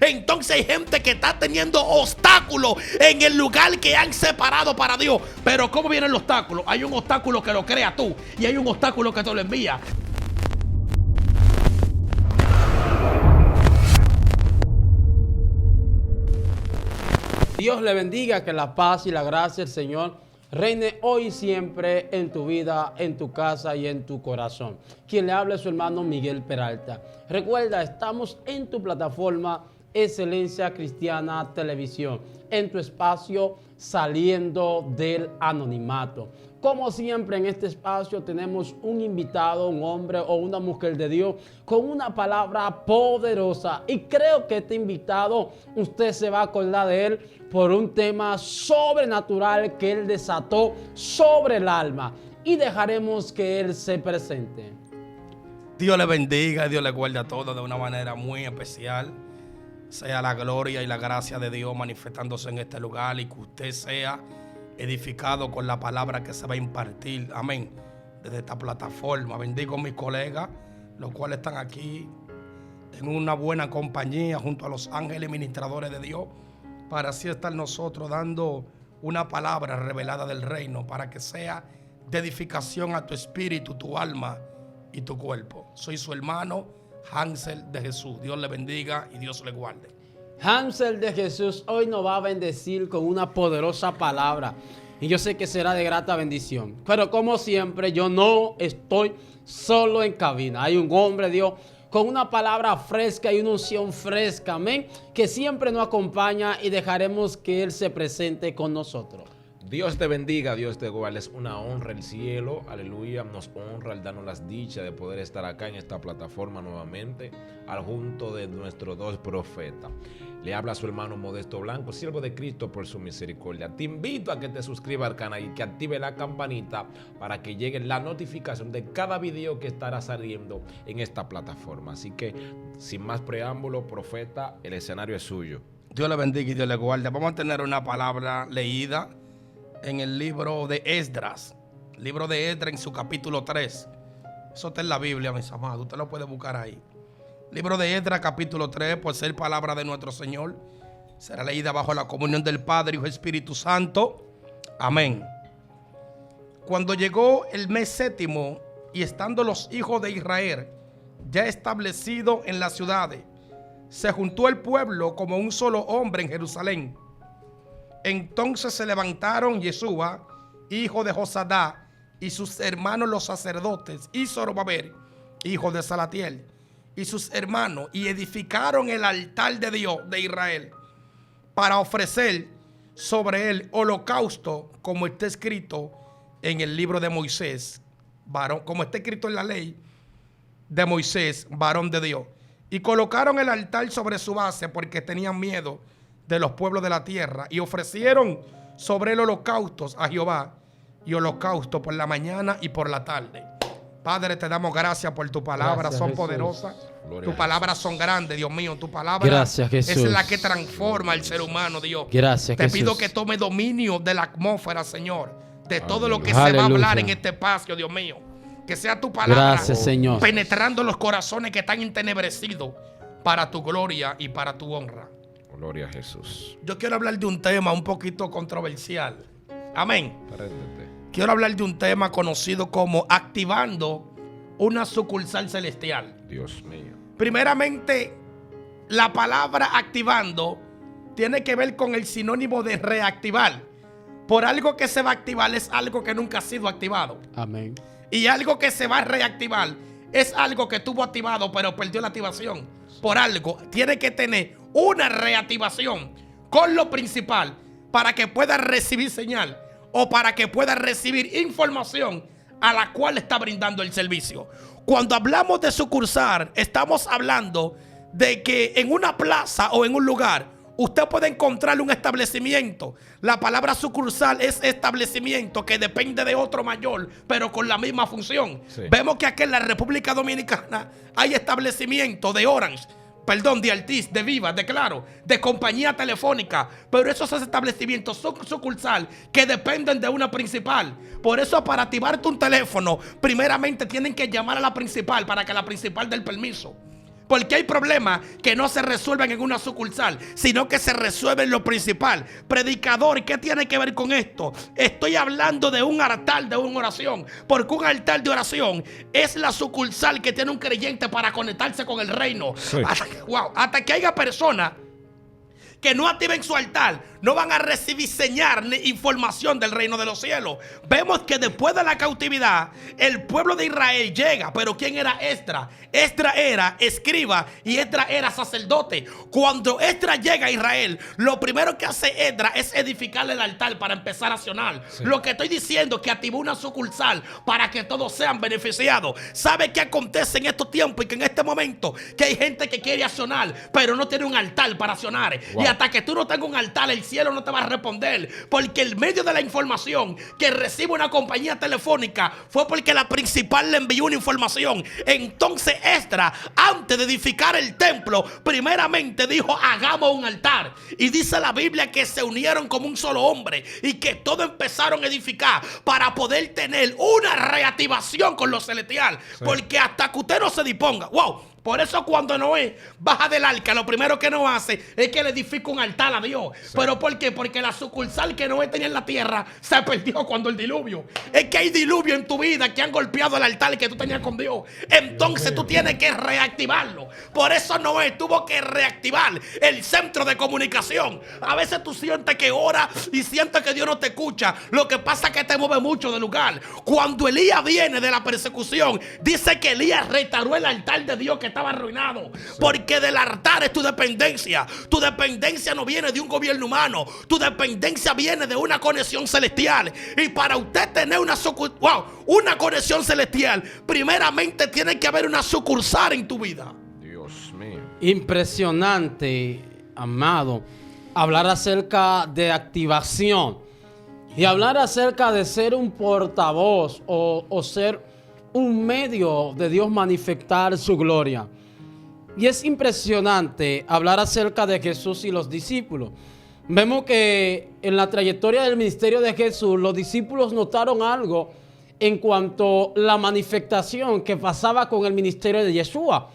Entonces hay gente que está teniendo obstáculos en el lugar que han separado para Dios. Pero ¿cómo viene el obstáculo? Hay un obstáculo que lo crea tú y hay un obstáculo que te lo envía. Dios le bendiga, que la paz y la gracia del Señor reine hoy y siempre en tu vida, en tu casa y en tu corazón. Quien le habla es su hermano Miguel Peralta. Recuerda, estamos en tu plataforma Excelencia Cristiana Televisión, en tu espacio Saliendo del Anonimato. Como siempre en este espacio tenemos un invitado, un hombre o una mujer de Dios con una palabra poderosa, y creo que este invitado usted se va a acordar de él por un tema sobrenatural que él desató sobre el alma, y dejaremos que él se presente. Dios le bendiga, Dios le guarde a todos de una manera muy especial. Sea la gloria y la gracia de Dios manifestándose en este lugar, y que usted sea edificado con la palabra que se va a impartir. Amén. Desde esta plataforma bendigo a mis colegas, los cuales están aquí en una buena compañía junto a los ángeles ministradores de Dios, para así estar nosotros dando una palabra revelada del reino, para que sea de edificación a tu espíritu, tu alma y tu cuerpo. Soy su hermano Hansel de Jesús. Dios le bendiga y Dios le guarde. Hansel de Jesús hoy nos va a bendecir con una poderosa palabra, y yo sé que será de grata bendición. Pero como siempre, yo no estoy solo en cabina. Hay un hombre, Dios, con una palabra fresca y una unción fresca, amén, que siempre nos acompaña, y dejaremos que Él se presente con nosotros. Dios te bendiga, Dios te guarde. Es una honra el cielo, aleluya. Nos honra el darnos las dichas de poder estar acá en esta plataforma nuevamente, al junto de nuestros dos profetas. Le habla su hermano Modesto Blanco, siervo de Cristo por su misericordia. Te invito a que te suscribas al canal y que active la campanita para que llegue la notificación de cada video que estará saliendo en esta plataforma. Así que, sin más preámbulo, profeta, el escenario es suyo. Dios le bendiga y Dios le guarde. Vamos a tener una palabra leída en el libro de Esdras. Libro de Esdras en su capítulo 3. Eso está en la Biblia, mis amados. Usted lo puede buscar ahí. Libro de Esdras, capítulo 3, por ser palabra de nuestro Señor, será leída bajo la comunión del Padre, Hijo y Espíritu Santo. Amén. Cuando llegó el mes séptimo, y estando los hijos de Israel ya establecidos en las ciudades, se juntó el pueblo como un solo hombre en Jerusalén. Entonces se levantaron Yeshua, hijo de Josadá, y sus hermanos los sacerdotes, y Zorobabel, hijo de Salatiel, y sus hermanos, y edificaron el altar de Dios de Israel, para ofrecer sobre él holocausto, como está escrito en el libro de Moisés, varón, como está escrito en la ley de Moisés, varón de Dios. Y colocaron el altar sobre su base, porque tenían miedo de los pueblos de la tierra, y ofrecieron sobre él holocaustos a Jehová, y holocausto por la mañana y por la tarde. Padre, te damos gracias por tu palabra. Gracias, son Jesús. Poderosas. Tus palabras son grandes, Dios mío. Tu palabra gracias, es la que transforma al ser humano, Dios. Gracias, te Jesús. pido que tome dominio de la atmósfera, Señor, de todo lo que Aleluya. se va a hablar en este espacio, Dios mío. Que sea tu palabra, gracias, Señor, penetrando los corazones que están entenebrecidos, para tu gloria y para tu honra. Gloria a Jesús. Yo quiero hablar de un tema un poquito controversial. Amén. Préndete. Quiero hablar de un tema conocido como activando una sucursal celestial. Dios mío. Primeramente, la palabra activando tiene que ver con el sinónimo de reactivar. Por algo que se va a activar es algo que nunca ha sido activado. amén. Y algo que se va a reactivar es algo que tuvo activado pero perdió la activación. Por algo tiene que tener una reactivación con lo principal para que pueda recibir señal o para que pueda recibir información a la cual está brindando el servicio. Cuando hablamos de sucursal, estamos hablando de que en una plaza o en un lugar usted puede encontrar un establecimiento. La palabra sucursal es establecimiento que depende de otro mayor, pero con la misma función. Sí. Vemos que aquí en la República Dominicana hay establecimientos de Orange, de Altiz, de Viva, de Claro, de compañía telefónica, pero esos establecimientos son sucursal que dependen de una principal. Por eso, para activarte un teléfono, primeramente tienen que llamar a la principal para que la principal dé el permiso. Porque hay problemas que no se resuelven en una sucursal, sino que se resuelven en lo principal. Predicador, ¿qué tiene que ver con esto? Estoy hablando de un altar de una oración. Porque un altar de oración es la sucursal que tiene un creyente para conectarse con el reino. Sí. Hasta que haya personas que no activen su altar, no van a recibir señal ni información del reino de los cielos. Vemos que después de la cautividad, el pueblo de Israel llega. Pero ¿quién era Esdras? Esdras era escriba y Esdras era sacerdote. Cuando Esdras llega a Israel, lo primero que hace Esdras es edificarle el altar para empezar a accionar. Sí. Lo que estoy diciendo es que activó una sucursal para que todos sean beneficiados. ¿Sabe qué acontece en estos tiempos y que en este momento? Que hay gente que quiere accionar, pero no tiene un altar para accionar. Wow. Y hasta que tú no tengas un altar, el cielo no te va a responder. Porque el medio de la información que recibe una compañía telefónica fue porque la principal le envió una información. Entonces Esdras, antes de edificar el templo, primeramente dijo: hagamos un altar. Y dice la Biblia que se unieron como un solo hombre y que todos empezaron a edificar para poder tener una reactivación con lo celestial. Sí. Porque hasta que usted no se disponga, wow. Por eso cuando Noé baja del arca, lo primero que no hace es que le edifica un altar a Dios. Sí. ¿Pero por qué? Porque la sucursal que Noé tenía en la tierra se perdió cuando el diluvio. Es que hay diluvio en tu vida que han golpeado el altar que tú tenías con Dios. Entonces tú tienes que reactivarlo. Por eso Noé tuvo que reactivar el centro de comunicación. A veces tú sientes que ora y sientes que Dios no te escucha. Lo que pasa es que te mueve mucho de lugar. Cuando Elías viene de la persecución, dice que Elías restauró el altar de Dios que estaba arruinado. Sí. Porque del altar es tu dependencia. Tu dependencia no viene de un gobierno humano. Tu dependencia viene de una conexión celestial. Y para usted tener una conexión celestial, primeramente tiene que haber una sucursal en tu vida. Dios mío. Impresionante, amado, hablar acerca de activación y hablar acerca de ser un portavoz o ser un medio de Dios manifestar su gloria. Y es impresionante hablar acerca de Jesús y los discípulos. Vemos que en la trayectoria del ministerio de Jesús, los discípulos notaron algo en cuanto a la manifestación que pasaba con el ministerio de Yeshua.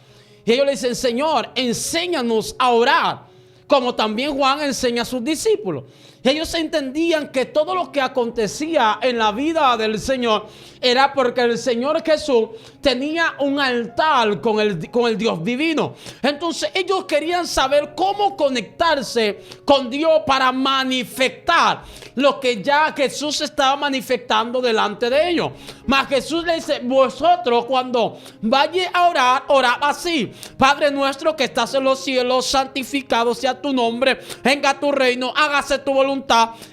Y ellos le dicen: Señor, enséñanos a orar, como también Juan enseña a sus discípulos. Ellos entendían que todo lo que acontecía en la vida del Señor era porque el Señor Jesús tenía un altar con el Dios divino. Entonces ellos querían saber cómo conectarse con Dios para manifestar lo que ya Jesús estaba manifestando delante de ellos. Mas Jesús le dice: vosotros cuando vayáis a orar, orad así: Padre nuestro que estás en los cielos, santificado sea tu nombre, venga tu reino, hágase tu voluntad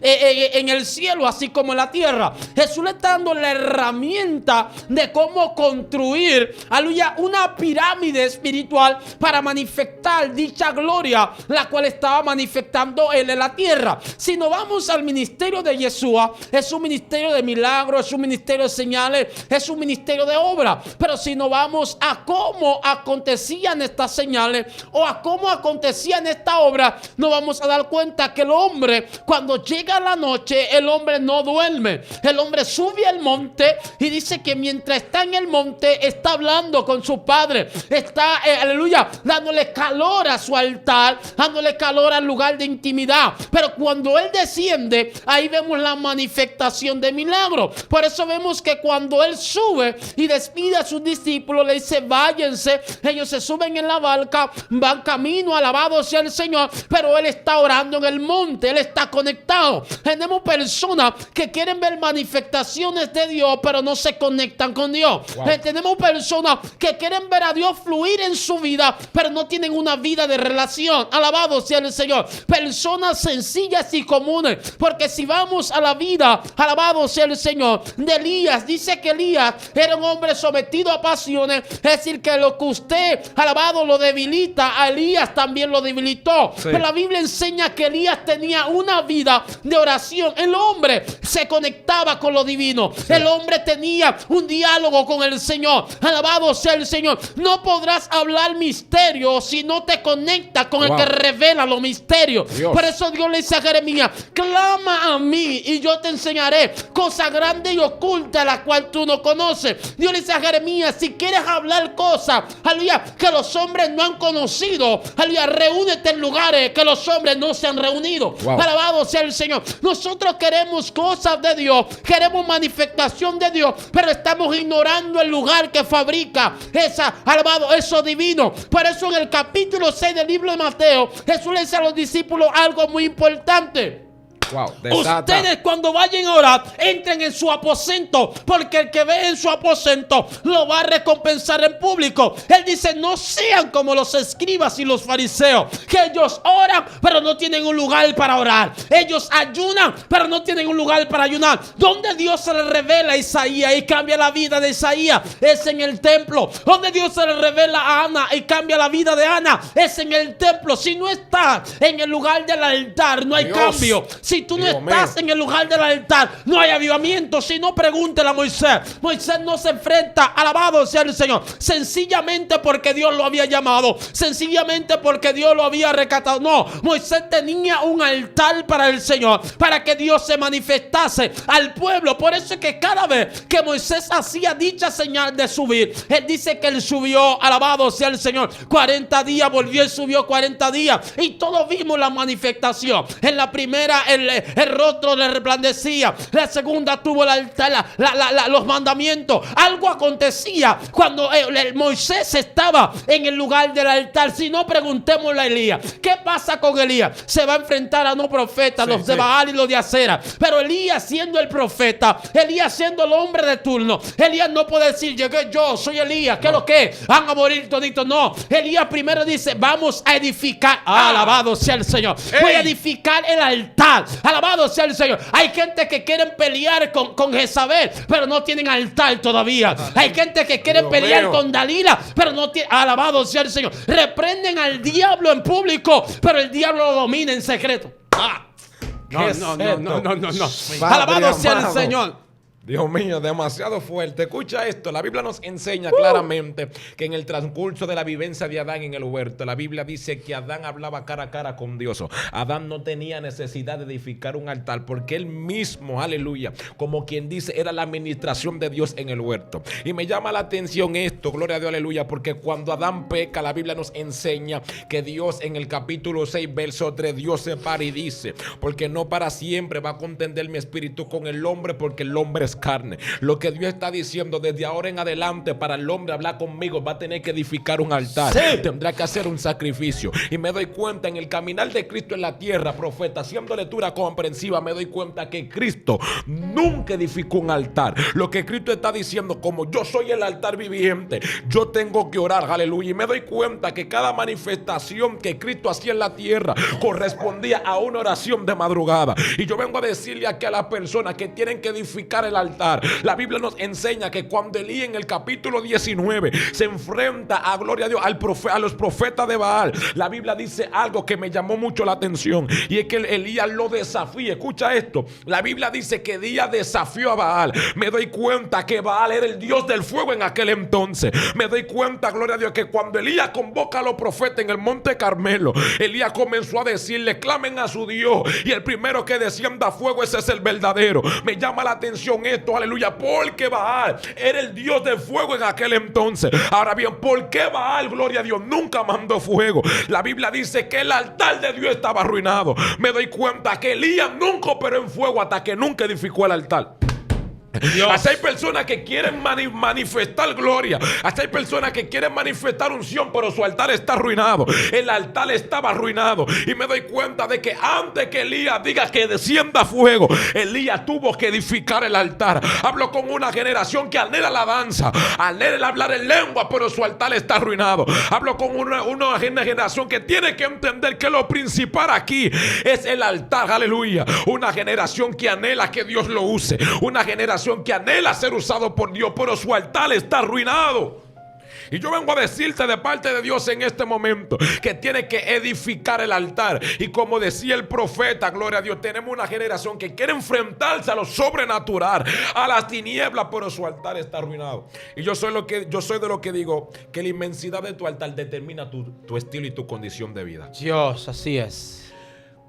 en el cielo así como en la tierra. Jesús le está dando la herramienta de cómo construir, aleluya, una pirámide espiritual para manifestar dicha gloria, la cual estaba manifestando él en la tierra. Si nos vamos al ministerio de Yeshua, es un ministerio de milagros, es un ministerio de señales, es un ministerio de obra. Pero si nos vamos a cómo acontecían estas señales o a cómo acontecían esta obra, nos vamos a dar cuenta que el hombre, cuando llega la noche, el hombre no duerme. El hombre sube al monte y dice que mientras está en el monte está hablando con su padre, está, aleluya, dándole calor a su altar, dándole calor al lugar de intimidad. Pero cuando él desciende, ahí vemos la manifestación de milagro. Por eso vemos que cuando él sube y despide a sus discípulos, le dice: váyanse. Ellos se suben en la barca, van camino, alabado sea el Señor, pero él está orando en el monte, él está conectado. Tenemos personas que quieren ver manifestaciones de Dios, pero no se conectan con Dios. Wow. Tenemos personas que quieren ver a Dios fluir en su vida, pero no tienen una vida de relación. Alabado sea el Señor. Personas sencillas y comunes. Porque si vamos a la vida, alabado sea el Señor, de Elías, dice que Elías era un hombre sometido a pasiones. Es decir, que lo que usted, alabado, lo debilita, a Elías también lo debilitó. Sí. Pero la Biblia enseña que Elías tenía una vida de oración. El hombre se conectaba con lo divino. El hombre tenía un diálogo con el Señor. Alabado sea el Señor. No podrás hablar misterio si no te conectas con el que revela los misterios. Dios. Por eso Dios le dice a Jeremías: clama a mí y yo te enseñaré cosas grandes y ocultas las cuales tú no conoces. Dios le dice a Jeremías: si quieres hablar cosas, aleluya, que los hombres no han conocido, aleluya, reúnete en lugares que los hombres no se han reunido. Alabado sea el Señor. Nosotros queremos cosas de Dios, queremos manifestación de Dios, pero estamos ignorando el lugar que fabrica eso divino. Por eso en el capítulo 6 del libro de Mateo, Jesús le dice a los discípulos algo muy importante. Ustedes cuando vayan a orar, entren en su aposento, porque el que ve en su aposento lo va a recompensar en público. Él dice: no sean como los escribas y los fariseos, que ellos oran pero no tienen un lugar para orar. Ellos ayunan pero no tienen un lugar para ayunar. Donde Dios se le revela a Isaías y cambia la vida de Isaías es en el templo. Donde Dios se le revela a Ana y cambia la vida de Ana es en el templo. Si no estás en el lugar del altar, no hay cambio. Si tú no estás en el lugar del altar, no hay avivamiento. Si no, pregúntale a Moisés. Moisés no se enfrenta, alabado sea el Señor, sencillamente porque Dios lo había llamado, sencillamente porque Dios lo había rescatado. No, Moisés tenía un altar para el Señor, para que Dios se manifestase al pueblo. Por eso es que cada vez que Moisés hacía dicha señal de subir, él dice que él subió, alabado sea el Señor, 40 días, volvió y subió 40 días. Y todos vimos la manifestación. En la primera, el rostro le resplandecía. La segunda tuvo el altar, los mandamientos. Algo acontecía cuando Moisés estaba en el lugar del altar. Si no, preguntémosle a Elías. ¿Qué pasa con Elías? Se va a enfrentar a no profetas, los de Baal y los de Acera. Pero Elías, siendo el profeta, Elías siendo el hombre de turno, Elías no puede decir: llegué yo, soy Elías, ¿qué es lo que? Van a morir toditos. No, Elías primero dice: vamos a edificar. Alabado sea el Señor. Voy a edificar el altar. Alabado sea el Señor. Hay gente que quieren pelear con Jezabel, pero no tienen altar todavía. Hay gente que quiere pelear con Dalila, pero no tienen. Alabado sea el Señor. Reprenden al diablo en público, pero el diablo lo domina en secreto. No. Alabado sea el Señor. Dios mío, demasiado fuerte. Escucha esto, la Biblia nos enseña claramente que en el transcurso de la vivencia de Adán en el huerto, la Biblia dice que Adán hablaba cara a cara con Dios. Adán no tenía necesidad de edificar un altar porque él mismo, aleluya, como quien dice, era la administración de Dios en el huerto. Y me llama la atención esto, gloria a Dios, aleluya, porque cuando Adán peca, la Biblia nos enseña que Dios en el capítulo 6, verso 3, Dios se para y dice: porque no para siempre va a contender mi espíritu con el hombre, porque el hombre es carne. Lo que Dios está diciendo desde ahora en adelante, para el hombre hablar conmigo, va a tener que edificar un altar, tendrá que hacer un sacrificio. Y me doy cuenta en el caminar de Cristo en la tierra, profeta, haciendo lectura comprensiva, me doy cuenta que Cristo nunca edificó un altar. Lo que Cristo está diciendo: como yo soy el altar viviente, yo tengo que orar, aleluya. Y me doy cuenta que cada manifestación que Cristo hacía en la tierra correspondía a una oración de madrugada. Y yo vengo a decirle aquí a las personas que tienen que edificar el altar, La Biblia nos enseña que cuando Elías en el capítulo 19 se enfrenta a, gloria a Dios, a los profetas de Baal, la Biblia dice algo que me llamó mucho la atención, y es que Elías lo desafía. Escucha esto, la Biblia dice que Elías desafió a Baal. Me doy cuenta que Baal era el dios del fuego en aquel entonces. Me doy cuenta, gloria a Dios, que cuando Elías convoca a los profetas en el monte Carmelo, Elías comenzó a decirle: clamen a su Dios, y el primero que descienda fuego, ese es el verdadero. Me llama la atención esto, aleluya, porque Baal era el dios del fuego en aquel entonces. Ahora bien, ¿por qué Baal, gloria a Dios, nunca mandó fuego? La Biblia dice que el altar de Dios estaba arruinado. Me doy cuenta que Elías nunca operó en fuego hasta que nunca edificó el altar. Hasta hay personas que quieren manifestar gloria, hasta hay personas que quieren manifestar unción, pero su altar está arruinado. El altar estaba arruinado. Y me doy cuenta de que antes que Elías diga que descienda fuego, Elías tuvo que edificar el altar. Hablo con una generación que anhela la danza, anhela el hablar en lengua, pero su altar está arruinado. Hablo con una generación que tiene que entender que lo principal aquí es el altar, aleluya. Una generación que anhela que Dios lo use, una generación que anhela ser usado por Dios, pero su altar está arruinado. Y yo vengo a decirte de parte de Dios en este momento que tiene que edificar el altar. Y como decía el profeta, gloria a Dios, tenemos una generación que quiere enfrentarse a lo sobrenatural, a las tinieblas, pero su altar está arruinado. Y yo soy de lo que digo que la inmensidad de tu altar determina tu estilo y tu condición de vida. Dios, así es.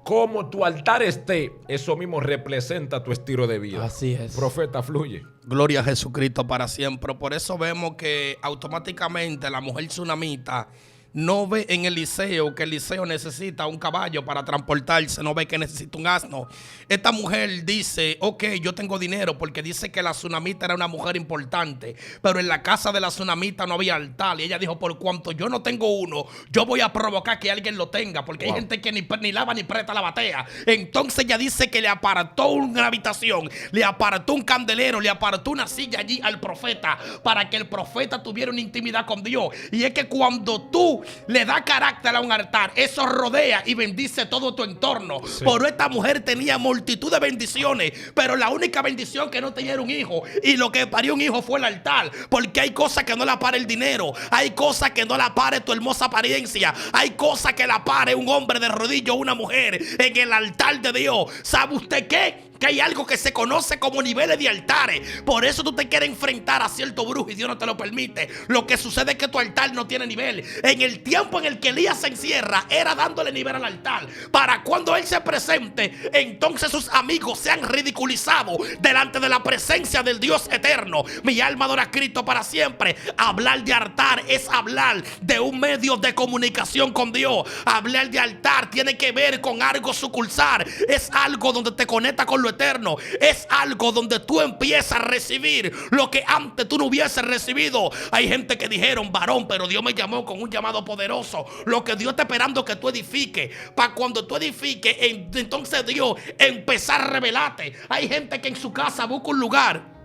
Como tu altar esté, eso mismo representa tu estilo de vida. Así es. Profeta, fluye. Gloria a Jesucristo para siempre. Por eso vemos que automáticamente la mujer tsunamita no ve en Eliseo que Eliseo necesita un caballo para transportarse, no ve que necesita un asno. Esta mujer dice, ok, yo tengo dinero, porque dice que la tsunamita era una mujer importante, pero en la casa de la tsunamita no había altar. Y ella dijo, por cuanto yo no tengo uno, yo voy a provocar que alguien lo tenga, porque hay gente que ni lava ni presta la batea. Entonces ella dice que le apartó una habitación, le apartó un candelero, le apartó una silla allí al profeta, para que el profeta tuviera una intimidad con Dios. Y es que cuando tú le da carácter a un altar, eso rodea y bendice todo tu entorno. Sí. Pero esta mujer tenía multitud de bendiciones, pero la única bendición que no tenía era un hijo, y lo que parió un hijo fue el altar. Porque hay cosas que no la para el dinero, hay cosas que no la para tu hermosa apariencia, hay cosas que la para un hombre de rodillas o una mujer en el altar de Dios. ¿Sabe usted qué? Que hay algo que se conoce como niveles de altares. Por eso tú te quieres enfrentar a cierto brujo y Dios no te lo permite. Lo que sucede es que tu altar no tiene nivel. En el tiempo en el que Elías se encierra, era dándole nivel al altar, para cuando él se presente, entonces sus amigos sean ridiculizados delante de la presencia del Dios eterno. Mi alma adora a Cristo para siempre. Hablar de altar es hablar de un medio de comunicación con Dios. Hablar de altar tiene que ver con algo sucursal. Es algo donde te conecta con lo eterno. Es algo donde tú empiezas a recibir lo que antes tú no hubieses recibido. Hay gente que dijeron, varón, pero Dios me llamó con un llamado poderoso. Lo que Dios está esperando que tú edifiques, para cuando tú edifiques, entonces Dios empezar a revelarte. Hay gente que en su casa busca un lugar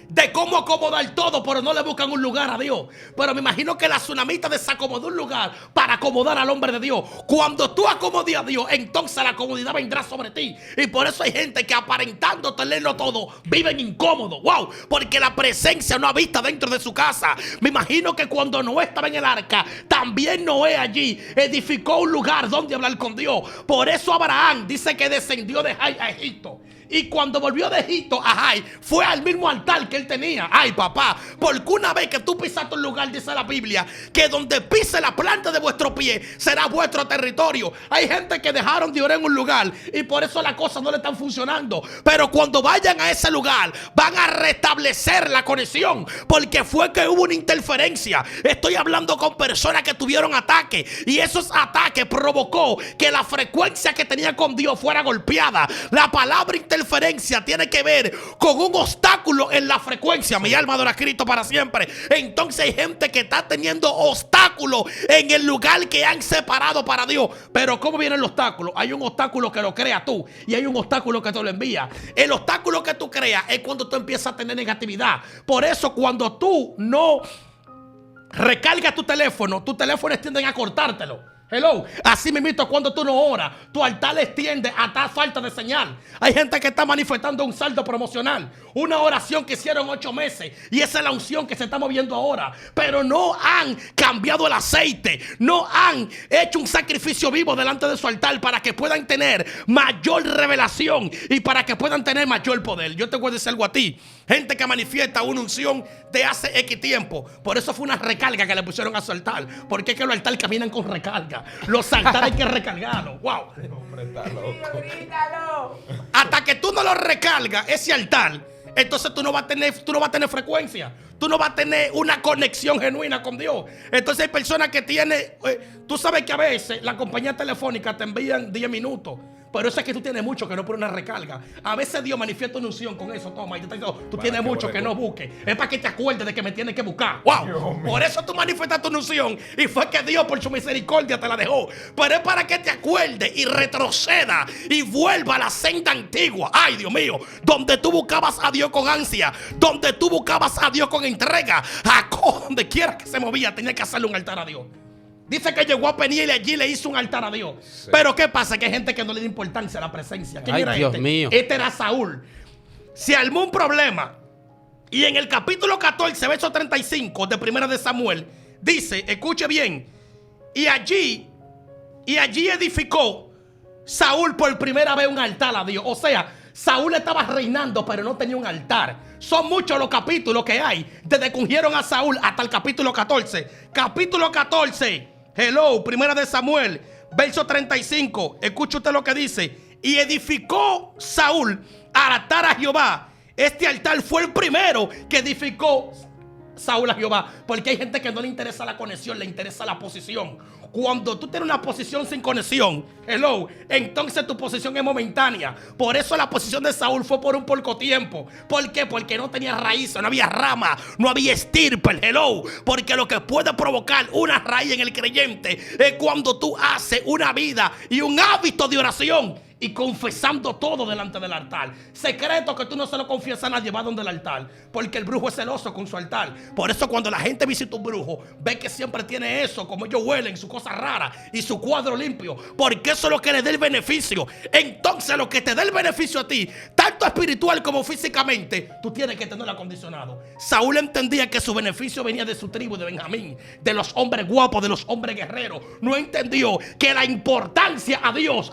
de cómo acomodar todo, pero no le buscan un lugar a Dios. Pero me imagino que la tsunamita desacomodó un lugar para acomodar al hombre de Dios. Cuando tú acomodes a Dios, entonces la comodidad vendrá sobre ti. Y por eso hay gente que aparentando tenerlo todo, viven incómodos. Wow, porque la presencia no habita dentro de su casa. Me imagino que cuando Noé estaba en el arca, también Noé allí edificó un lugar donde hablar con Dios. Por eso Abraham dice que descendió de Jai a Egipto. Y cuando volvió de Egipto a Jai, fue al mismo altar que él tenía. Ay, papá, porque una vez que tú pisaste un lugar, dice la Biblia, que donde pise la planta de vuestro pie será vuestro territorio. Hay gente que dejaron de orar en un lugar y por eso las cosas no le están funcionando. Pero cuando vayan a ese lugar, van a restablecer la conexión, porque fue que hubo una interferencia. Estoy hablando con personas que tuvieron ataques, y esos ataques provocó que la frecuencia que tenía con Dios fuera golpeada. La palabra interferencia tiene que ver con un obstáculo en la frecuencia. Mi alma adora a Cristo para siempre. Entonces hay gente que está teniendo obstáculos en el lugar que han separado para Dios. Pero ¿cómo viene el obstáculo? Hay un obstáculo que lo creas tú y hay un obstáculo que te lo envía. El obstáculo que tú creas es cuando tú empiezas a tener negatividad. Por eso cuando tú no recargas tu teléfono tienden a cortártelo. Hello, así mismo cuando tú no oras, tu altar extiende a tal falta de señal. Hay gente que está manifestando un saldo promocional, una oración que hicieron 8 meses, y esa es la unción que se está moviendo ahora. Pero no han cambiado el aceite, no han hecho un sacrificio vivo delante de su altar para que puedan tener mayor revelación y para que puedan tener mayor poder. Yo te voy a decir algo a ti, gente que manifiesta una unción de hace X tiempo, por eso fue una recarga que le pusieron a su altar, porque es que los altares caminan con recarga. Los altares hay que recargarlos. Wow. Hombre, está loco. Hasta que tú no lo recargas, ese altar, entonces tú no vas a tener frecuencia. Tú no vas a tener una conexión genuina con Dios. Entonces hay personas que tienen, tú sabes que a veces la compañía telefónica te envían 10 minutos. Pero eso es que tú tienes mucho que no pones una recarga. A veces Dios manifiesta una unción con eso. Toma, y yo te digo, tú tienes mucho que no busques. Es para que te acuerdes de que me tienes que buscar. Wow. Por eso tú manifestaste una unción. Y fue que Dios por su misericordia te la dejó. Pero es para que te acuerdes y retroceda y vuelva a la senda antigua. Ay, Dios mío. Donde tú buscabas a Dios con ansia. Donde tú buscabas a Dios con entrega. Donde quiera que se movía, tenía que hacerle un altar a Dios. Dice que llegó a Peniel y allí le hizo un altar a Dios. Sí. Pero ¿qué pasa? Que hay gente que no le da importancia a la presencia. ¿Quién era Dios este? Mío. Este era Saúl. Se armó un problema Y en el capítulo 14, verso 35 de Primera de Samuel, dice, escuche bien, y allí edificó Saúl por primera vez un altar a Dios. O sea, Saúl estaba reinando, pero no tenía un altar. Son muchos los capítulos que hay desde que ungieron a Saúl hasta el capítulo 14. Capítulo 14, Primera de Samuel, verso 35. Escuche usted lo que dice. Y edificó Saúl altar a Jehová. Este altar fue el primero que edificó Saúl a Jehová. Porque hay gente que no le interesa la conexión, le interesa la posición. Cuando tú tienes una posición sin conexión, entonces tu posición es momentánea. Por eso la posición de Saúl fue por un poco tiempo. ¿Por qué? Porque no tenía raíces, no había rama, no había estirpe. Porque lo que puede provocar una raíz en el creyente es cuando tú haces una vida y un hábito de oración y confesando todo delante del altar. Secreto que tú no se lo confiesas a nadie, va donde el altar, porque el brujo es celoso con su altar. Por eso cuando la gente visita un brujo, ve que siempre tiene eso, como ellos huelen, su cosa rara y su cuadro limpio, porque eso es lo que le da el beneficio. Entonces lo que te da el beneficio a ti, tanto espiritual como físicamente, tú tienes que tenerlo acondicionado. Saúl entendía que su beneficio venía de su tribu, de Benjamín, de los hombres guapos, de los hombres guerreros. No entendió que la importancia a Dios,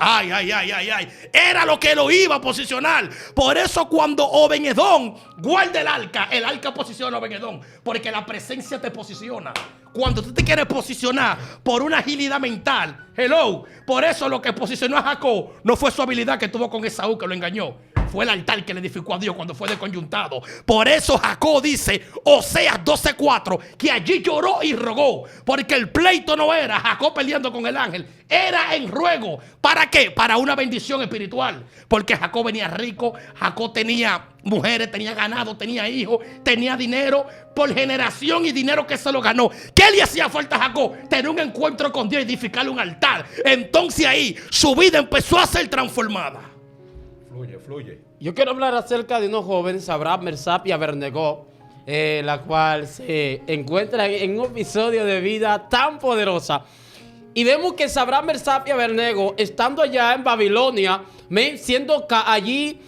era lo que lo iba a posicionar. Por eso cuando Obed-Edom guarda el arca posiciona a Obed-Edom, porque la presencia te posiciona. Cuando tú te quieres posicionar por una agilidad mental, por eso lo que posicionó a Jacob no fue su habilidad que tuvo con Esaú, que lo engañó. Fue el altar que le edificó a Dios cuando fue desconyuntado. Por eso Jacob dice, Oseas 12:4, que allí lloró y rogó. Porque el pleito no era Jacob peleando con el ángel, era en ruego. ¿Para qué? Para una bendición espiritual. Porque Jacob venía rico, Jacob tenía mujeres, tenía ganado, tenía hijos, tenía dinero por generación y dinero que se lo ganó. ¿Qué le hacía falta a Jacob? Tener un encuentro con Dios y edificarle un altar. Entonces ahí su vida empezó a ser transformada. Fluye. Yo quiero hablar acerca de unos jóvenes, Abraham, Mersab y Abednego, la cual se encuentra en un episodio de vida tan poderosa. Y vemos que Abraham, Mersab y Abednego, estando allá en Babilonia, siendo allí,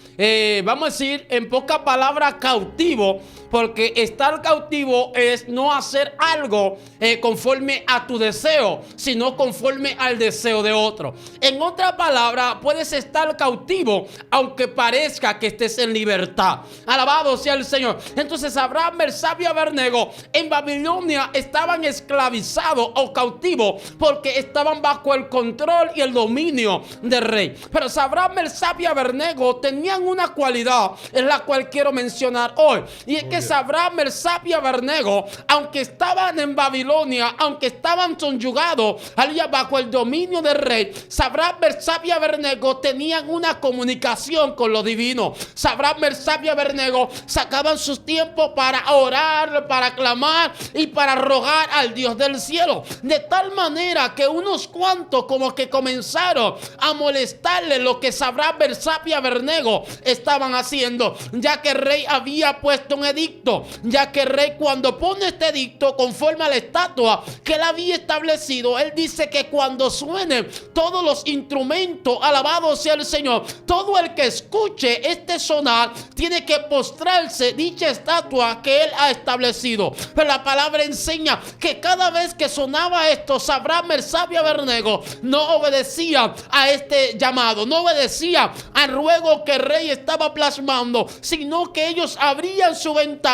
vamos a decir, en pocas palabras, cautivo. Porque estar cautivo es no hacer algo conforme a tu deseo, sino conforme al deseo de otro. En otra palabra, puedes estar cautivo aunque parezca que estés en libertad. Alabado sea el Señor. Entonces Abraham, Mersab y Abednego en Babilonia estaban esclavizados o cautivos porque estaban bajo el control y el dominio del rey. Pero Abraham, Mersab y Abednego tenían una cualidad en la cual quiero mencionar hoy, y es que Abraham, Mersab y Abednego, aunque estaban en Babilonia, aunque estaban subyugados allá bajo el dominio del rey, Abraham, Mersab y Abednego tenían una comunicación con lo divino. Abraham, Mersab y Abednego sacaban sus tiempos para orar, para clamar y para rogar al Dios del cielo, de tal manera que unos cuantos como que comenzaron a molestarle lo que Abraham, Mersab y Abednego estaban haciendo, ya que el rey había puesto un edicto. Ya que el rey, cuando pone este edicto conforme a la estatua que él había establecido, él dice que cuando suenen todos los instrumentos, alabado sea el Señor, todo el que escuche este sonar tiene que postrarse dicha estatua que él ha establecido. Pero la palabra enseña que cada vez que sonaba esto, Abraham, Mersab y Abednego no obedecía a este llamado, no obedecía al ruego que el rey estaba plasmando, sino que ellos abrían su ventana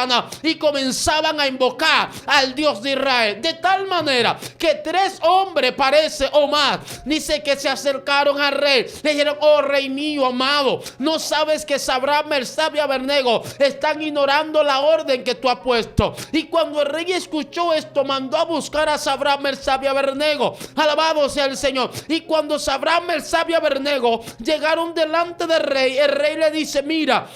y comenzaban a invocar al Dios de Israel, de tal manera que 3 hombres, parece, o más, dice que se acercaron al rey, le dijeron: oh rey mío amado, no sabes que Abraham, Mersab y Abednego están ignorando la orden que tú has puesto. Y cuando el rey escuchó esto, mandó a buscar a Abraham, Mersab y Abednego, alabado sea el Señor. Y cuando Abraham, Mersab y Abednego llegaron delante del rey, el rey le dice: mira,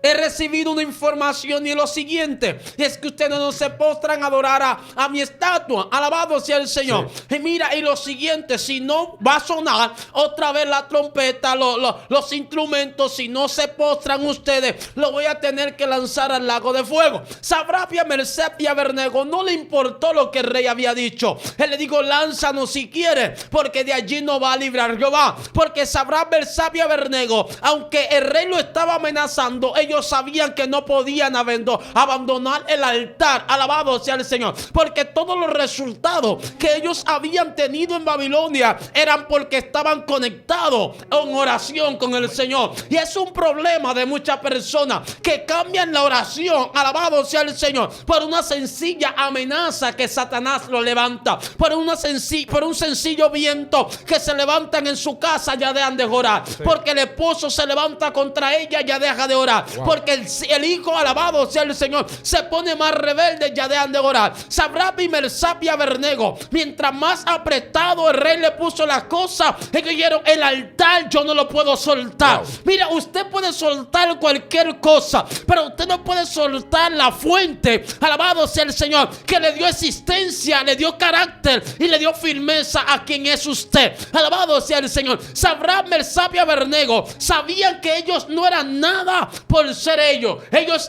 he recibido una información y lo siguiente es que ustedes no se postran a adorar a mi estatua. Alabado sea el Señor. Sí. Y mira, y lo siguiente, si no va a sonar otra vez la trompeta, los instrumentos, si no se postran ustedes, lo voy a tener que lanzar al lago de fuego. Abraham, Mersab y Abednego no le importó lo que el rey había dicho. Él le dijo: lánzanos si quiere, porque de allí no va a librar Jehová. Porque Abraham, Mersab y Abednego, aunque el rey lo estaba amenazando, ellos sabían que no podían abandonar el altar. Alabado sea el Señor, porque todos los resultados que ellos habían tenido en Babilonia eran porque estaban conectados en oración con el Señor. Y es un problema de muchas personas que cambian la oración, alabado sea el Señor, por una sencilla amenaza que Satanás lo levanta, por un sencillo viento que se levantan en su casa, ya dejan de orar, porque el esposo se levanta contra ella, ya deja de orar, porque el hijo, alabado sea el Señor, se pone más rebelde, ya dejan de orar. Sadrach, Mesach y Abednego, mientras más apretado el rey le puso las cosas, ellos dijeron: el altar yo no lo puedo soltar. Mira, usted puede soltar cualquier cosa, pero usted no puede soltar la fuente, alabado sea el Señor, que le dio existencia, le dio carácter y le dio firmeza a quien es usted. Alabado sea el Señor. Sadrach, Mesach y Abednego sabían que ellos no eran nada por ser ellos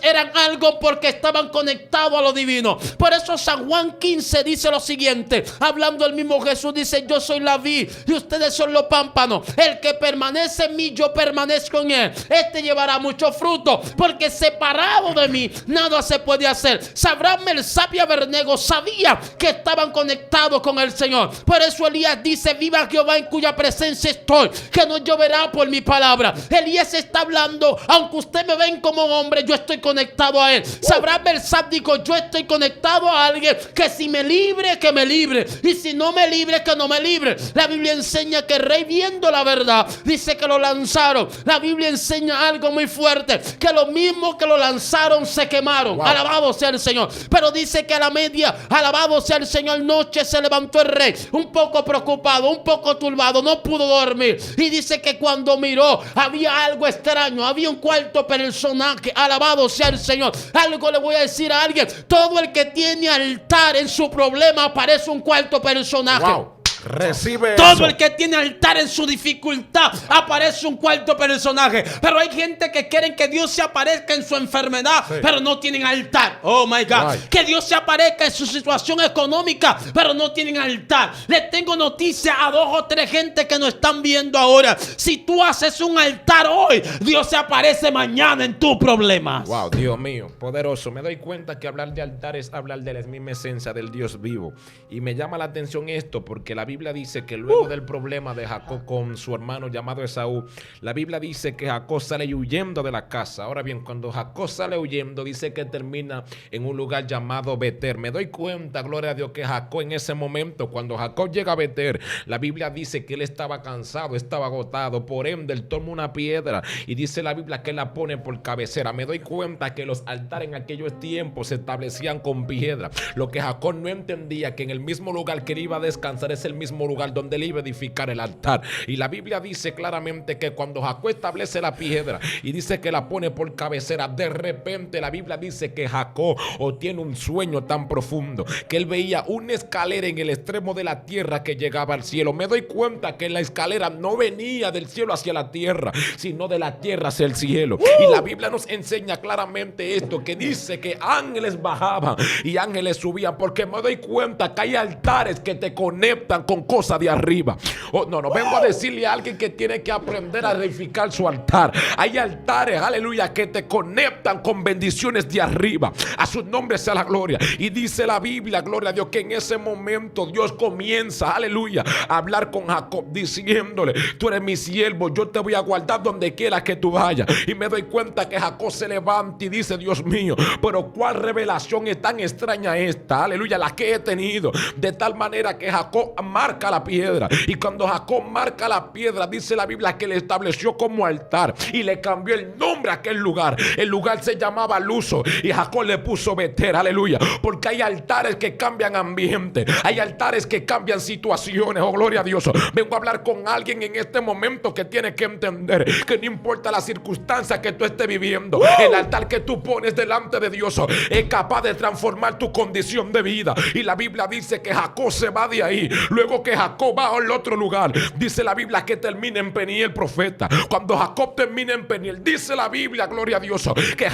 eran algo porque estaban conectados a lo divino. Por eso San Juan 15 dice lo siguiente, hablando el mismo Jesús, dice: yo soy la vid y ustedes son los pámpanos. El que permanece en mí, yo permanezco en él, este llevará mucho fruto, porque separado de mí nada se puede hacer. Sadrach, Mesach y Abednego sabían que estaban conectados con el Señor. Por eso Elías dice: viva Jehová en cuya presencia estoy, que no lloverá por mi palabra. Elías está hablando: aunque usted me ven como hombre, yo estoy conectado a él. Sadrach, Mesach dijo: yo estoy conectado a alguien que si me libre, que me libre, y si no me libre, que no me libre. La Biblia enseña que el rey, viendo la verdad, dice que lo lanzaron. La Biblia enseña algo muy fuerte, que los mismos que lo lanzaron se quemaron. Alabado sea el Señor. Pero dice que a la media, alabado sea el Señor, noche se levantó el rey, un poco preocupado, un poco turbado, no pudo dormir, y dice que cuando miró había algo extraño, había un cuarto personaje. Alabado sea el Señor. Algo le voy a decir a alguien: todo el que tiene altar en su problema parece un cuarto personaje. Recibe todo eso. El que tiene altar en su dificultad aparece un cuarto personaje. Pero hay gente que quieren que Dios se aparezca en su enfermedad, pero no tienen altar. Oh my God. Que Dios se aparezca en su situación económica, pero no tienen altar. Les tengo noticia a 2 o 3 gente que nos están viendo ahora: si tú haces un altar hoy, Dios se aparece mañana en tu problema. Wow, Dios mío, poderoso. Me doy cuenta que hablar de altar es hablar de la misma esencia del Dios vivo. Y me llama la atención esto porque la Biblia dice que luego del problema de Jacob con su hermano llamado Esaú, la Biblia dice que Jacob sale huyendo de la casa. Ahora bien, cuando Jacob sale huyendo, dice que termina en un lugar llamado Beter. Me doy cuenta, gloria a Dios, que Jacob en ese momento, cuando Jacob llega a Beter, la Biblia dice que él estaba cansado, estaba agotado. Por ende, él toma una piedra y dice la Biblia que él la pone por cabecera. Me doy cuenta que los altares en aquellos tiempos se establecían con piedra. Lo que Jacob no entendía, que en el mismo lugar que él iba a descansar es el mismo lugar donde él iba a edificar el altar. Y la Biblia dice claramente que cuando Jacob establece la piedra y dice que la pone por cabecera, de repente la Biblia dice que Jacob tiene un sueño tan profundo que él veía una escalera en el extremo de la tierra que llegaba al cielo. Me doy cuenta que la escalera no venía del cielo hacia la tierra, sino de la tierra hacia el cielo. Y la Biblia nos enseña claramente esto, que dice que ángeles bajaban y ángeles subían, porque me doy cuenta que hay altares que te conectan con cosas de arriba. No, vengo a decirle a alguien que tiene que aprender a edificar su altar. Hay altares, aleluya, que te conectan con bendiciones de arriba. A su nombre sea la gloria. Y dice la Biblia, gloria a Dios, que en ese momento Dios comienza, aleluya, a hablar con Jacob diciéndole: tú eres mi siervo, yo te voy a guardar donde quiera que tú vayas. Y me doy cuenta que Jacob se levanta y dice: Dios mío, pero cuál revelación es tan extraña esta, aleluya, la que he tenido. De tal manera que Jacob marca la piedra, y cuando Jacob marca la piedra, dice la Biblia que le estableció como altar y le cambió el nombre a aquel lugar. El lugar se llamaba Luzo y Jacob le puso Beter, aleluya, porque hay altares que cambian ambiente, hay altares que cambian situaciones. Oh, gloria a Dios. Vengo a hablar con alguien en este momento que tiene que entender que no importa la circunstancia que tú estés viviendo, el altar que tú pones delante de Dios es capaz de transformar tu condición de vida. Y la Biblia dice que Jacob se va de ahí luego luego que Jacob va al otro lugar, dice la Biblia que termina en Peniel profeta. Cuando Jacob termina en Peniel, dice la Biblia, gloria a Dios, que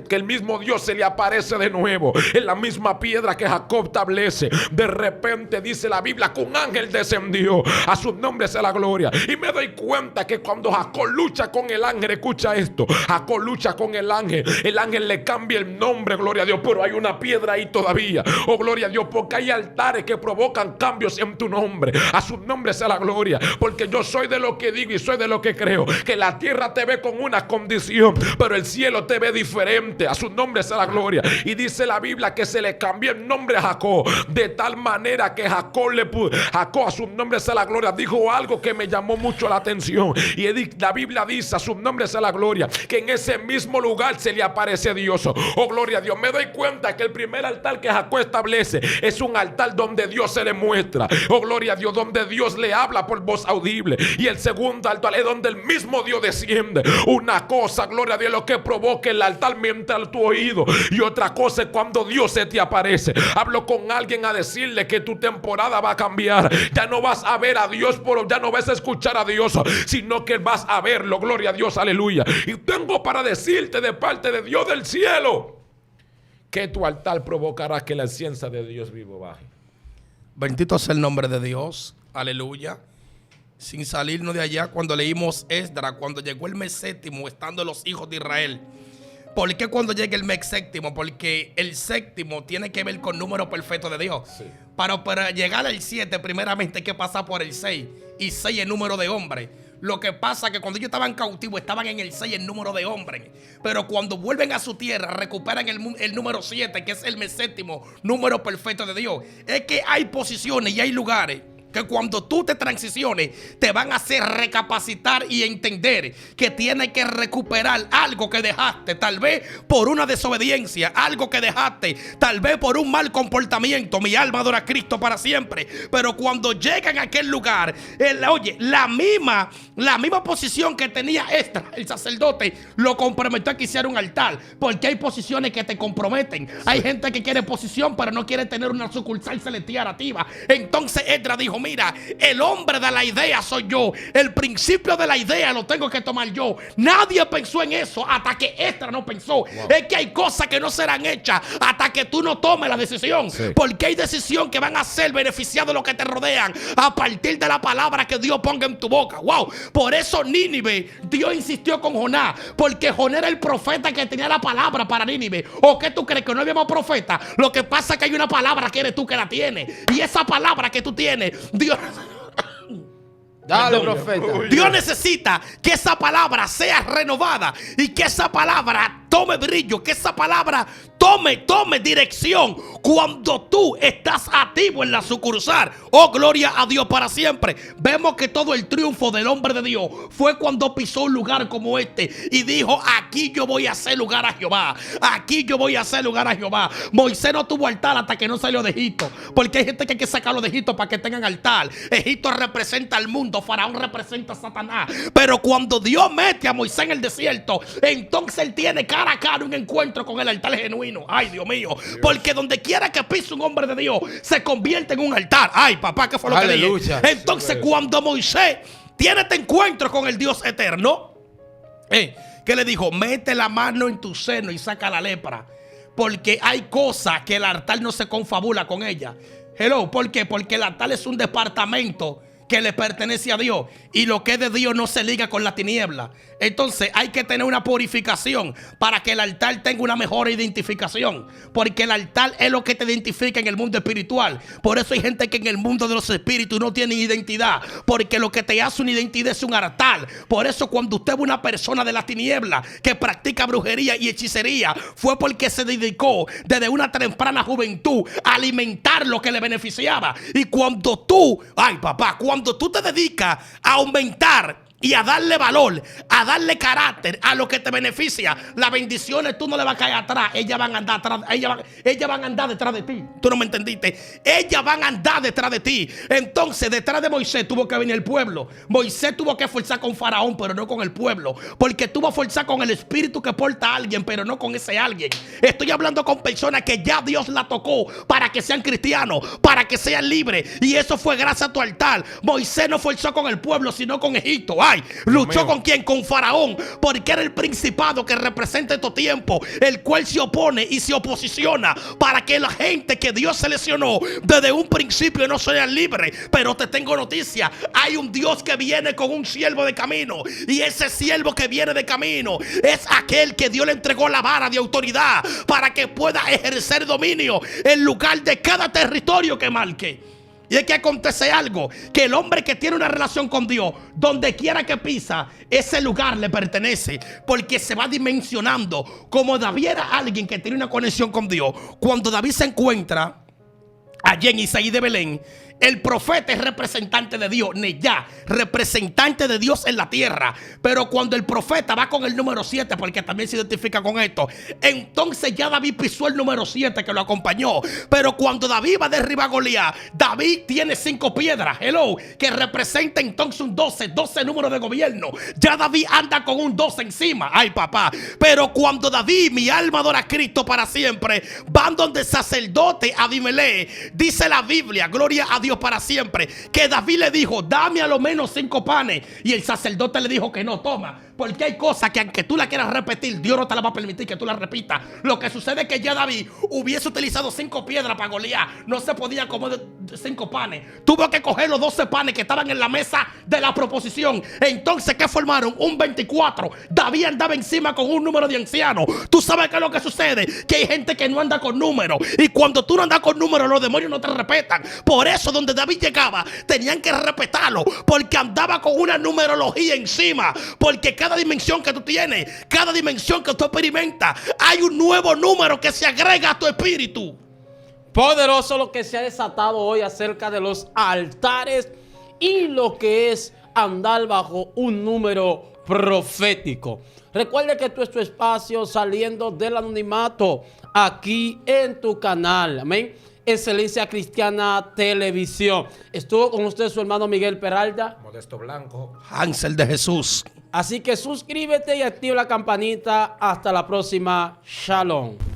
que el mismo Dios se le aparece de nuevo en la misma piedra que Jacob establece. De repente dice la Biblia que un ángel descendió, a su nombre sea la gloria. Y me doy cuenta que cuando Jacob lucha con el ángel, escucha esto, Jacob lucha con el ángel le cambia el nombre, gloria a Dios, pero hay una piedra ahí todavía, oh gloria a Dios, porque hay altares que provocan cambios en tu nombre. A su nombre sea la gloria, porque yo soy de lo que digo y soy de lo que creo, que la tierra te ve con una condición, pero el cielo te ve diferente. A su nombre sea la gloria. Y dice la Biblia que se le cambió el nombre a Jacob, de tal manera que Jacob a su nombre sea la gloria, dijo algo que me llamó mucho la atención. Y la Biblia dice, a su nombre sea la gloria, que en ese mismo lugar se le aparece Dios. Oh gloria a Dios. Me doy cuenta que el primer altar que Jacob establece es un altar donde Dios se le muestra, oh gloria a Dios, donde Dios le habla por voz audible. Y el segundo altar es donde el mismo Dios desciende. Una cosa, gloria a Dios, lo que provoca el altar mientras tu oído, y otra cosa es cuando Dios se te aparece. Hablo con alguien a decirle que tu temporada va a cambiar. Ya no vas a ver a Dios, ya no vas a escuchar a Dios, sino que vas a verlo, gloria a Dios, aleluya. Y tengo para decirte de parte de Dios del cielo que tu altar provocará que la ciencia de Dios vivo baje. Bendito sea el nombre de Dios, aleluya. Sin salirnos de allá, cuando leímos Esdras, cuando llegó el mes séptimo, estando los hijos de Israel. ¿Por qué cuando llega el mes séptimo? Porque el séptimo tiene que ver con número perfecto de Dios. Sí. Para llegar al 7, primeramente hay que pasar por el 6. Y 6 es número de hombre. Lo que pasa es que cuando ellos estaban cautivos, estaban en el 6 en número de hombres. Pero cuando vuelven a su tierra, recuperan el número 7, que es el mes séptimo, número perfecto de Dios. Es que hay posiciones y hay lugares que cuando tú te transiciones, te van a hacer recapacitar y entender que tienes que recuperar algo que dejaste, tal vez por una desobediencia, algo que dejaste, tal vez por un mal comportamiento. Mi alma adora a Cristo para siempre. Pero cuando llegan a aquel lugar, oye, la misma posición que tenía Esdras, el sacerdote, lo comprometió a que hiciera un altar. Porque hay posiciones que te comprometen. Sí. Hay gente que quiere posición, pero no quiere tener una sucursal celestial activa. Entonces Esdras dijo: mira, el hombre de la idea soy yo. El principio de la idea lo tengo que tomar yo. Nadie pensó en eso hasta que Esdras no pensó. Wow. Es que hay cosas que no serán hechas hasta que tú no tomes la decisión. Sí. Porque hay decisión que van a ser beneficiados de los que te rodean a partir de la palabra que Dios ponga en tu boca. Wow. Por eso Nínive, Dios insistió con Jonás, porque Jonás era el profeta que tenía la palabra para Nínive. ¿O qué tú crees? ¿Que no habíamos profeta? Lo que pasa es que hay una palabra que eres tú que la tienes. Y esa palabra que tú tienes, Dios... Dale, profeta. Dios necesita que esa palabra sea renovada y que esa palabra tome brillo, que esa palabra tome dirección cuando tú estás activo en la sucursal. Oh, gloria a Dios para siempre. Vemos que todo el triunfo del hombre de Dios fue cuando pisó un lugar como este y dijo: aquí yo voy a hacer lugar a Jehová. Aquí yo voy a hacer lugar a Jehová. Moisés no tuvo altar hasta que no salió de Egipto, porque hay gente que hay que sacarlo de Egipto para que tengan altar. Egipto representa al mundo, Faraón representa a Satanás. Pero cuando Dios mete a Moisés en el desierto, entonces él tiene cara a cara un encuentro con el altar genuino. Ay, Dios mío. Dios. Porque donde quiera que pise un hombre de Dios, se convierte en un altar. Ay, papá, ¿qué fue lo que dije? Entonces, cuando Moisés tiene este encuentro con el Dios eterno, ¿qué le dijo? Mete la mano en tu seno y saca la lepra. Porque hay cosas que el altar no se confabula con ella. Hello, ¿por qué? Porque el altar es un departamento que le pertenece a Dios, y lo que es de Dios no se liga con la tiniebla. Entonces hay que tener una purificación para que el altar tenga una mejor identificación, porque el altar es lo que te identifica en el mundo espiritual. Por eso hay gente que en el mundo de los espíritus no tiene identidad, porque lo que te hace una identidad es un altar. Por eso cuando usted ve una persona de la tiniebla que practica brujería y hechicería, fue porque se dedicó desde una temprana juventud a alimentar lo que le beneficiaba. Y cuando tú, ay papá, cuando tú te dedicas a aumentar y a darle valor, a darle carácter a lo que te beneficia, las bendiciones tú no le vas a caer atrás. Ellas van a andar atrás, ellas van a andar detrás de ti. Tú no me entendiste. Ellas van a andar detrás de ti. Entonces, detrás de Moisés tuvo que venir el pueblo. Moisés tuvo que forzar con Faraón, pero no con el pueblo, porque tuvo que forzar con el espíritu que porta a alguien, pero no con ese alguien. Estoy hablando con personas que ya Dios la tocó para que sean cristianos, para que sean libres, y eso fue gracias a tu altar. Moisés no forzó con el pueblo, sino con Egipto. Luchó con quién, con Faraón, porque era el principado que representa estos tiempos, el cual se opone y se oposiciona para que la gente que Dios seleccionó desde un principio no sean libres. Pero te tengo noticia, hay un Dios que viene con un siervo de camino, y ese siervo que viene de camino es aquel que Dios le entregó la vara de autoridad para que pueda ejercer dominio en lugar de cada territorio que marque. Y es que acontece algo, que el hombre que tiene una relación con Dios, donde quiera que pisa, ese lugar le pertenece, porque se va dimensionando. Como David era alguien que tiene una conexión con Dios, cuando David se encuentra allí en Isaí de Belén, el profeta es representante de Dios, Neyá, representante de Dios en la tierra. Pero cuando el profeta va con el número 7, porque también se identifica con esto, entonces ya David pisó el número 7 que lo acompañó. Pero cuando David va a derribar a Goliat, David tiene 5 piedras, que representa entonces un 12 números de gobierno. Ya David anda con un 12 encima. Ay, papá. Pero cuando David, mi alma adora a Cristo para siempre, van donde el sacerdote Abimelech, dice la Biblia, gloria a Dios para siempre, que David le dijo: dame a lo menos 5 panes, y el sacerdote le dijo que no, toma, porque hay cosas que aunque tú la quieras repetir, Dios no te la va a permitir que tú la repitas. Lo que sucede es que ya David hubiese utilizado 5 piedras para Goliat, no se podía comer 5 panes, tuvo que coger los 12 panes que estaban en la mesa de la proposición. Entonces, ¿qué formaron? Un 24. David andaba encima con un número de ancianos. Tú sabes qué es lo que sucede, que hay gente que no anda con números, y cuando tú no andas con números, los demonios no te respetan. Por eso donde David llegaba tenían que respetarlo, porque andaba con una numerología encima, porque cada dimensión que tú tienes, cada dimensión que tú experimentas, hay un nuevo número que se agrega a tu espíritu. Poderoso lo que se ha desatado hoy acerca de los altares y lo que es andar bajo un número profético. Recuerde que esto es tu espacio saliendo del anonimato aquí en tu canal. Amén. Excelencia Cristiana Televisión. Estuvo con usted su hermano Miguel Peralta, Modesto Blanco, Ángel de Jesús. Así que suscríbete y activa la campanita. Hasta la próxima. Shalom.